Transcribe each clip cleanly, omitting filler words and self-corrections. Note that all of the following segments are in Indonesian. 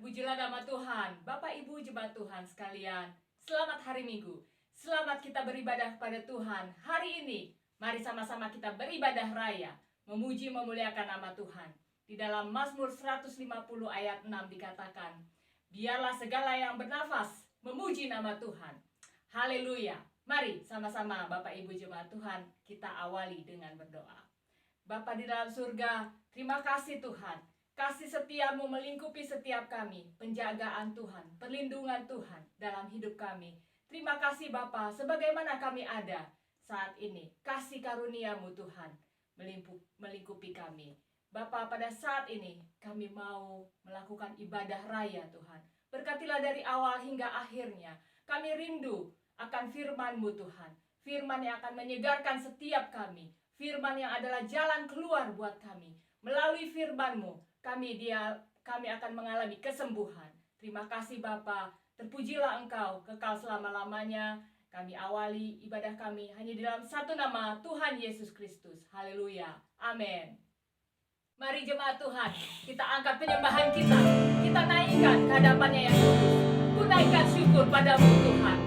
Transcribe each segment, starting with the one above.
Terpujilah nama Tuhan. Bapak Ibu jemaat Tuhan sekalian, selamat hari Minggu. Selamat kita beribadah kepada Tuhan hari ini. Mari sama-sama kita beribadah raya, memuji memuliakan nama Tuhan. Di dalam Mazmur 150 ayat 6 dikatakan, biarlah segala yang bernafas memuji nama Tuhan. Haleluya. Mari sama-sama Bapak Ibu jemaat Tuhan, kita awali dengan berdoa. Bapa di dalam surga, terima kasih Tuhan. Kasih setiamu melingkupi setiap kami, penjagaan Tuhan, perlindungan Tuhan dalam hidup kami. Terima kasih Bapa, sebagaimana kami ada saat ini. Kasih karuniamu Tuhan melingkupi kami. Bapa, pada saat ini kami mau melakukan ibadah raya Tuhan. Berkatilah dari awal hingga akhirnya. Kami rindu akan firman-Mu Tuhan. Firman yang akan menyegarkan setiap kami. Firman yang adalah jalan keluar buat kami. Melalui firman-Mu, kami akan mengalami kesembuhan. Terima kasih Bapa, terpujilah Engkau kekal selama-lamanya. Kami awali ibadah kami hanya di dalam satu nama, Tuhan Yesus Kristus. Haleluya, amin. Mari jemaat Tuhan, kita angkat penyembahan kita. Kita naikkan ke hadapan-Nya yang kudus. Tunaikan syukur padamu Tuhan.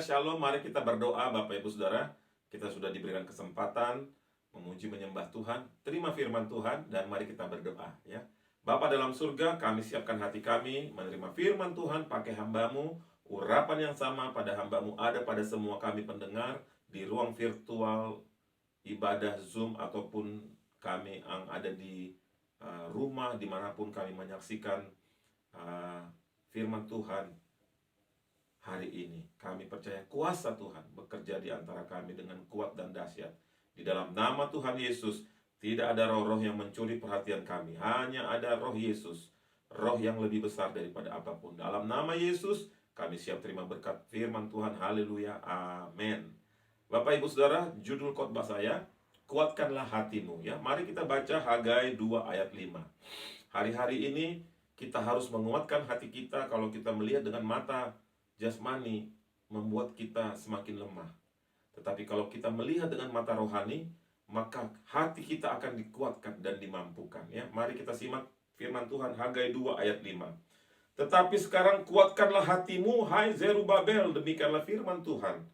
Shalom. Mari kita berdoa Bapak Ibu Saudara. Kita sudah diberikan kesempatan memuji menyembah Tuhan. Terima firman Tuhan dan mari kita berdoa ya. Bapa dalam surga, kami siapkan hati kami menerima firman Tuhan pakai hamba-Mu. Urapan yang sama pada hamba-Mu ada pada semua kami pendengar di ruang virtual ibadah Zoom ataupun kami yang ada di rumah dimanapun kami menyaksikan firman Tuhan. Hari ini kami percaya kuasa Tuhan bekerja di antara kami dengan kuat dan dahsyat. Di dalam nama Tuhan Yesus, tidak ada roh-roh yang mencuri perhatian kami. Hanya ada roh Yesus, roh yang lebih besar daripada apapun. Dalam nama Yesus, kami siap terima berkat firman Tuhan. Haleluya, amin. Bapak Ibu Saudara, judul khotbah saya, kuatkanlah hatimu ya. Mari kita baca Hagai 2 ayat 5. Hari-hari ini kita harus menguatkan hati kita. Kalau kita melihat dengan mata jasmani membuat kita semakin lemah. Tetapi kalau kita melihat dengan mata rohani, maka hati kita akan dikuatkan dan dimampukan ya. Mari kita simak firman Tuhan Hagai 2 ayat 5. Tetapi sekarang kuatkanlah hatimu hai Zerubabel, demikianlah firman Tuhan.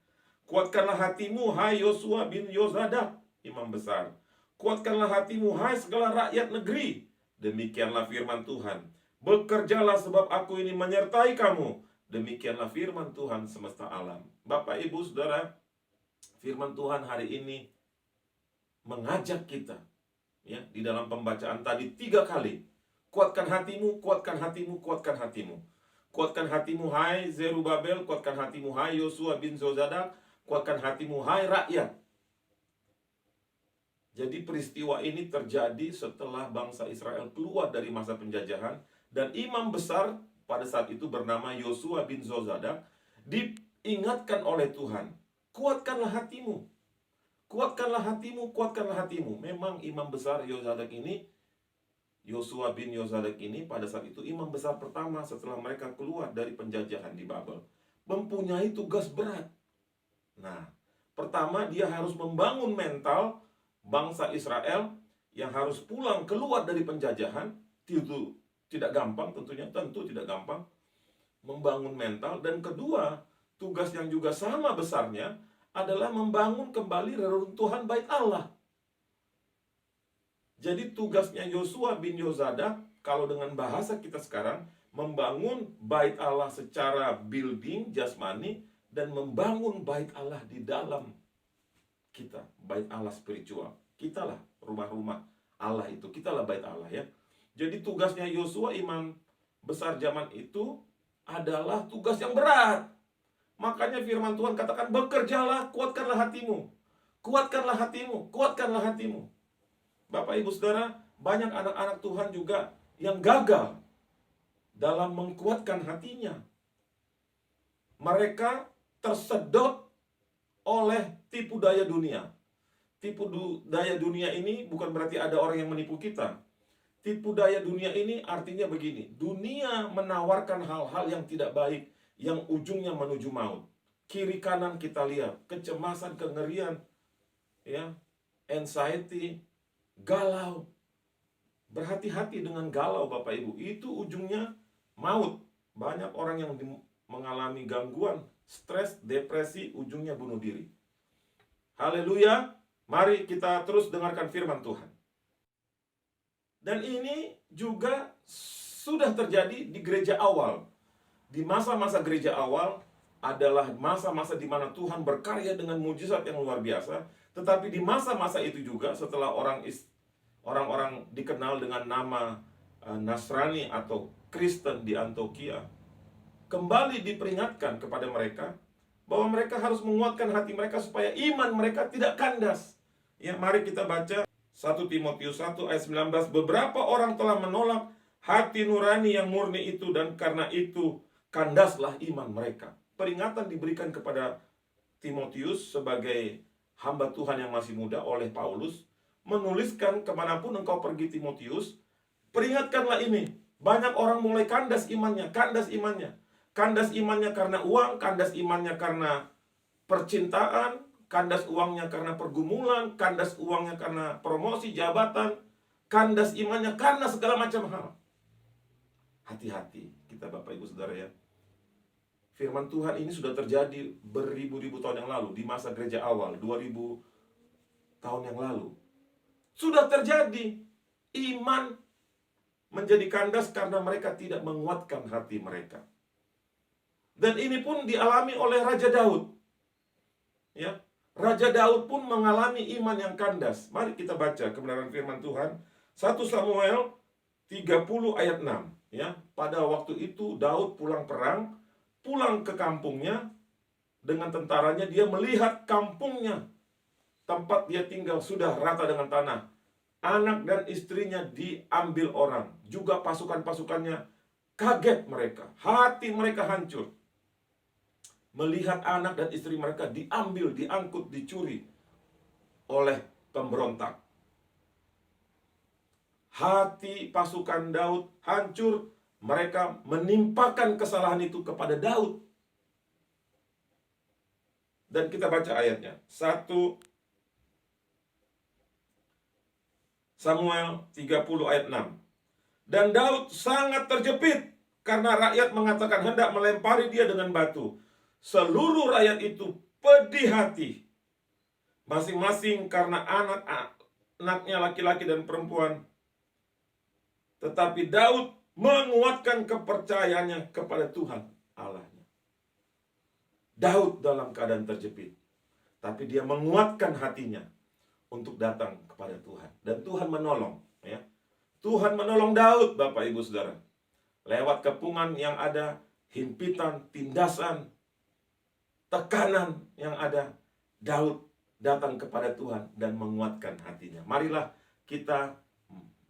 Kuatkanlah hatimu hai Yosua bin Yozadak, imam besar. Kuatkanlah hatimu hai segala rakyat negeri, demikianlah firman Tuhan. Bekerjalah sebab aku ini menyertai kamu. Demikianlah firman Tuhan semesta alam. Bapak, Ibu, Saudara, firman Tuhan hari ini mengajak kita ya, di dalam pembacaan tadi 3 kali. Kuatkan hatimu, kuatkan hatimu, kuatkan hatimu. Kuatkan hatimu hai Zerubabel, kuatkan hatimu hai Yosua bin Yozadak, kuatkan hatimu hai rakyat. Jadi peristiwa ini terjadi setelah bangsa Israel keluar dari masa penjajahan, dan imam besar pada saat itu bernama Yosua bin Yozadak diingatkan oleh Tuhan, kuatkanlah hatimu. Kuatkanlah hatimu, kuatkanlah hatimu. Memang imam besar Yozadak ini, Yosua bin Yozadak ini pada saat itu imam besar pertama setelah mereka keluar dari penjajahan di Babel, mempunyai tugas berat. Nah, pertama dia harus membangun mental bangsa Israel yang harus pulang keluar dari penjajahan. Itu tidak gampang tentunya, tentu tidak gampang membangun mental. Dan kedua, tugas yang juga sama besarnya adalah membangun kembali reruntuhan bait Allah. Jadi tugasnya Yosua bin Yozadak, kalau dengan bahasa kita sekarang, membangun bait Allah secara building, jasmani, dan membangun bait Allah di dalam kita, bait Allah spiritual. Kitalah rumah-rumah Allah itu, kitalah bait Allah ya. Jadi tugasnya Yosua imam besar zaman itu adalah tugas yang berat. Makanya firman Tuhan katakan, bekerjalah, kuatkanlah hatimu. Kuatkanlah hatimu, kuatkanlah hatimu. Bapak Ibu Saudara, banyak anak-anak Tuhan juga yang gagal dalam mengkuatkan hatinya. Mereka tersedot oleh tipu daya dunia. Tipu daya dunia ini bukan berarti ada orang yang menipu kita. Tipu daya dunia ini artinya begini, dunia menawarkan hal-hal yang tidak baik, yang ujungnya menuju maut. Kiri kanan kita lihat, kecemasan, kengerian, ya, anxiety, galau. Berhati-hati dengan galau Bapak Ibu, itu ujungnya maut. Banyak orang yang mengalami gangguan, stres, depresi, ujungnya bunuh diri. Haleluya, mari kita terus dengarkan firman Tuhan. Dan ini juga sudah terjadi di gereja awal. Di masa-masa gereja awal adalah masa-masa di mana Tuhan berkarya dengan mujizat yang luar biasa. Tetapi di masa-masa itu juga setelah orang-orang dikenal dengan nama Nasrani atau Kristen di Antioquia, kembali diperingatkan kepada mereka bahwa mereka harus menguatkan hati mereka supaya iman mereka tidak kandas. Ya, mari kita baca 1 Timotius 1 ayat 19. Beberapa orang telah menolak hati nurani yang murni itu, dan karena itu kandaslah iman mereka. Peringatan diberikan kepada Timotius sebagai hamba Tuhan yang masih muda oleh Paulus, menuliskan kemanapun engkau pergi Timotius, peringatkanlah ini. Banyak orang mulai kandas imannya, kandas imannya. Kandas imannya karena uang, kandas imannya karena percintaan, kandas uangnya karena pergumulan, kandas uangnya karena promosi jabatan, kandas imannya karena segala macam hal. Hati-hati kita Bapak Ibu Saudara ya. Firman Tuhan ini sudah terjadi beribu-ribu tahun yang lalu, di masa gereja awal, 2000 tahun yang lalu. Sudah terjadi. Iman menjadi kandas karena mereka tidak menguatkan hati mereka. Dan ini pun dialami oleh Raja Daud. Ya, Raja Daud pun mengalami iman yang kandas. Mari kita baca kebenaran firman Tuhan. 1 Samuel 30 ayat 6. Ya, pada waktu itu Daud pulang perang, pulang ke kampungnya dengan tentaranya. Dia melihat kampungnya, tempat dia tinggal, sudah rata dengan tanah. Anak dan istrinya diambil orang, juga pasukan-pasukannya. Kaget mereka, hati mereka hancur melihat anak dan istri mereka diambil, diangkut, dicuri oleh pemberontak. Hati pasukan Daud hancur. Mereka menimpakan kesalahan itu kepada Daud. Dan kita baca ayatnya. 1 Samuel 30 ayat 6. Dan Daud sangat terjepit karena rakyat mengatakan hendak melempari dia dengan batu. Seluruh rakyat itu pedih hati, masing-masing karena anak-anaknya laki-laki dan perempuan. Tetapi Daud menguatkan kepercayaannya kepada Tuhan Allahnya. Daud dalam keadaan terjepit, tapi dia menguatkan hatinya untuk datang kepada Tuhan. Dan Tuhan menolong. Ya. Tuhan menolong Daud, Bapak Ibu Saudara. Lewat kepungan yang ada, himpitan, tindasan, tekanan yang ada, Daud datang kepada Tuhan dan menguatkan hatinya. Marilah kita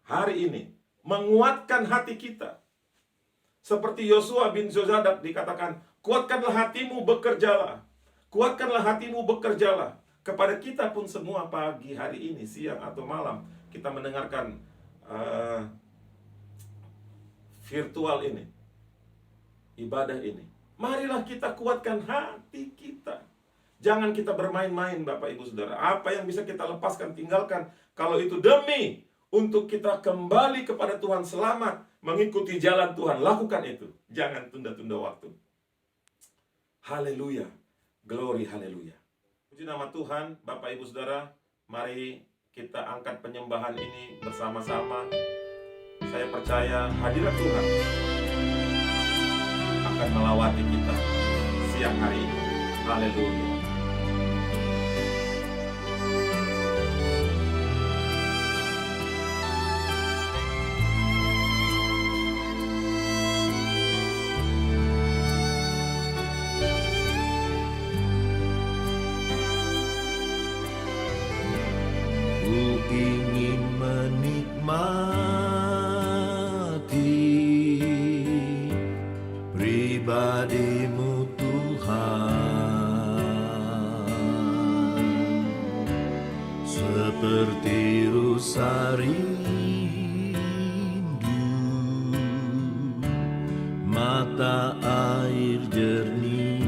hari ini menguatkan hati kita. Seperti Yosua bin Zozadak dikatakan, kuatkanlah hatimu, bekerjalah. Kuatkanlah hatimu, bekerjalah. Kepada kita pun semua pagi hari ini, siang atau malam, kita mendengarkan virtual ini, ibadah ini. Marilah kita kuatkan hati kita. Jangan kita bermain-main, Bapak Ibu Saudara. Apa yang bisa kita lepaskan, tinggalkan. Kalau itu demi untuk kita kembali kepada Tuhan selamat, mengikuti jalan Tuhan, lakukan itu. Jangan tunda-tunda waktu. Haleluya. Glory, haleluya. Puji nama Tuhan, Bapak Ibu Saudara. Mari kita angkat penyembahan ini bersama-sama. Saya percaya hadirat Tuhan akan melawati kita siang hari ini. Haleluya. Ku ingin menikmati pribadi-Mu Tuhan, seperti rusa rindu mata air jernih.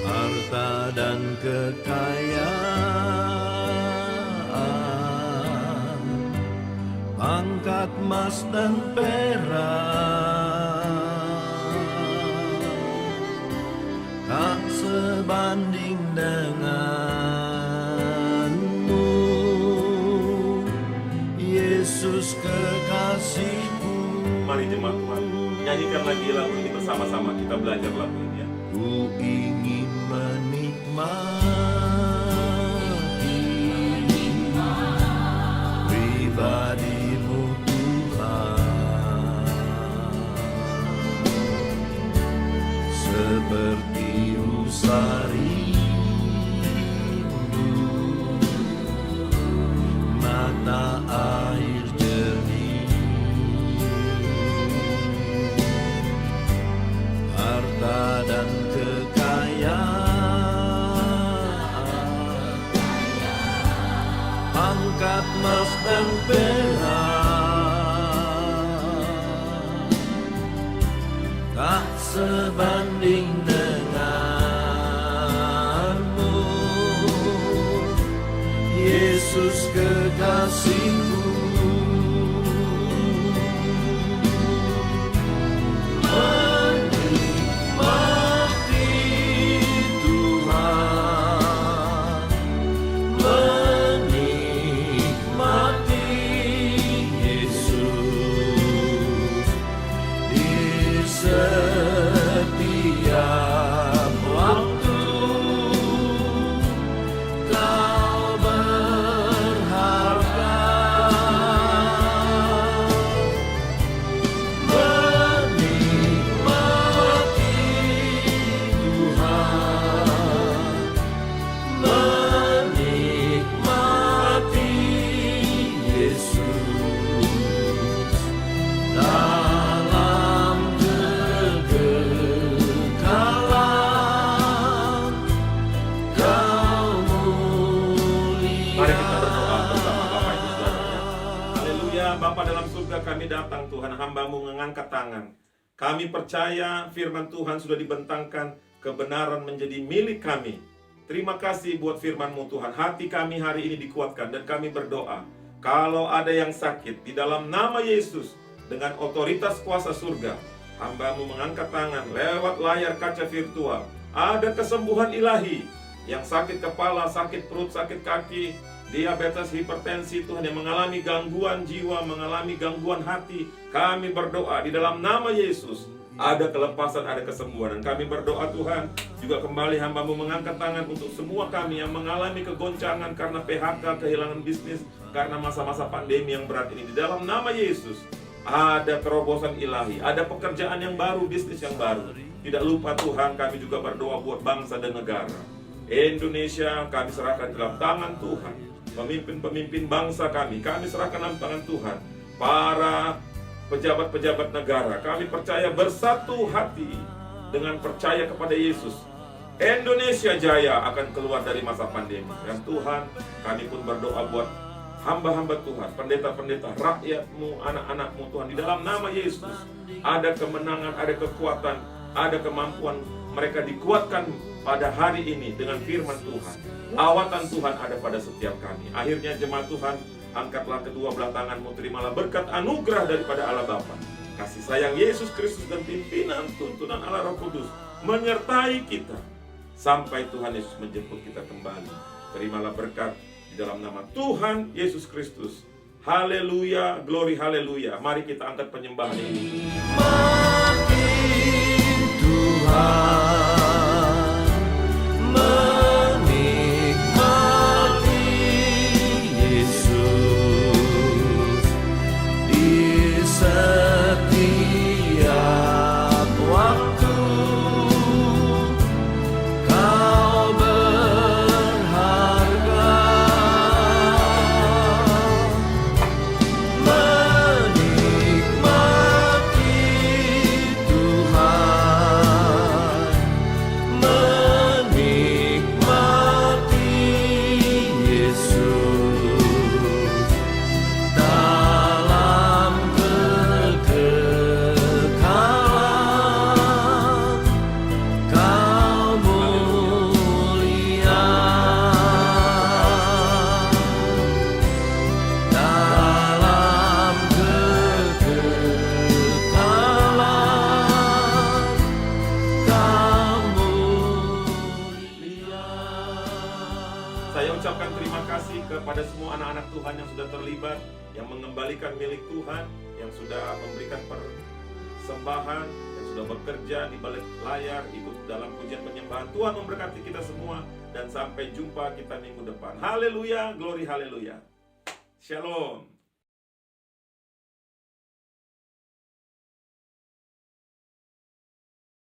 Harta dan kekayaan, pangkat emas dan perak, tak sebanding denganmu, Yesus kekasihku. Mari jemaat Tuhan, nyanyikan lagi lagu ini bersama-sama. Kita belajar lagu ini ya. Ku ingin menikmati pribadi-Mu Tuhan, seperti rusa rindu mata air jernih. Harta dan kekayaan, pangkat emas dan perak, tak sebanding denganmu, Yesus kekasihku. Bapa dalam surga, kami datang Tuhan, hamba-Mu mengangkat tangan. Kami percaya firman Tuhan sudah dibentangkan, kebenaran menjadi milik kami. Terima kasih buat firman-Mu Tuhan. Hati kami hari ini dikuatkan dan kami berdoa. Kalau ada yang sakit, di dalam nama Yesus, dengan otoritas kuasa surga, hamba-Mu mengangkat tangan lewat layar kaca virtual. Ada kesembuhan ilahi. Yang sakit kepala, sakit perut, sakit kaki, diabetes, hipertensi Tuhan, yang mengalami gangguan jiwa, mengalami gangguan hati, kami berdoa di dalam nama Yesus ada kelepasan, ada kesembuhan. Dan kami berdoa Tuhan, juga kembali hamba-Mu mengangkat tangan untuk semua kami yang mengalami kegoncangan karena PHK, kehilangan bisnis, karena masa-masa pandemi yang berat ini. Di dalam nama Yesus ada terobosan ilahi, ada pekerjaan yang baru, bisnis yang baru. Tidak lupa Tuhan, kami juga berdoa buat bangsa dan negara Indonesia. Kami serahkan dalam tangan Tuhan. Pemimpin-pemimpin bangsa kami serahkan dalam tangan Tuhan. Para pejabat-pejabat negara, kami percaya bersatu hati dengan percaya kepada Yesus. Indonesia jaya akan keluar dari masa pandemi. Dan Tuhan, kami pun berdoa buat hamba-hamba Tuhan, pendeta-pendeta, rakyat-Mu, anak-anak-Mu Tuhan. Di dalam nama Yesus ada kemenangan, ada kekuatan, ada kemampuan. Mereka dikuatkan pada hari ini dengan firman Tuhan. Lawatan Tuhan ada pada setiap kami. Akhirnya jemaat Tuhan, angkatlah kedua belah tangan-Mu, terimalah berkat anugerah daripada Allah Bapa, kasih sayang Yesus Kristus, dan pimpinan tuntunan Allah Roh Kudus menyertai kita sampai Tuhan Yesus menjemput kita kembali. Terimalah berkat di dalam nama Tuhan Yesus Kristus. Haleluya, glory, haleluya. Mari kita angkat penyembahan ini. Makin Tuhan menikmati Yesus di setiap waktu. Kau berharga, menikmati Tuhan, menikmati Yesus dalam kekekalan. Kau mulia dalam kekekalan. Kau mulia. Saya ucapkan terima kasih kepada semua anak-anak Tuhan yang sudah terlibat, yang mengembalikan milik Tuhan, yang sudah memberikan persembahan, yang sudah bekerja di balik layar, ikut dalam pujian penyembahan. Tuhan memberkati kita semua, dan sampai jumpa kita minggu depan. Haleluya, glory, haleluya. Shalom.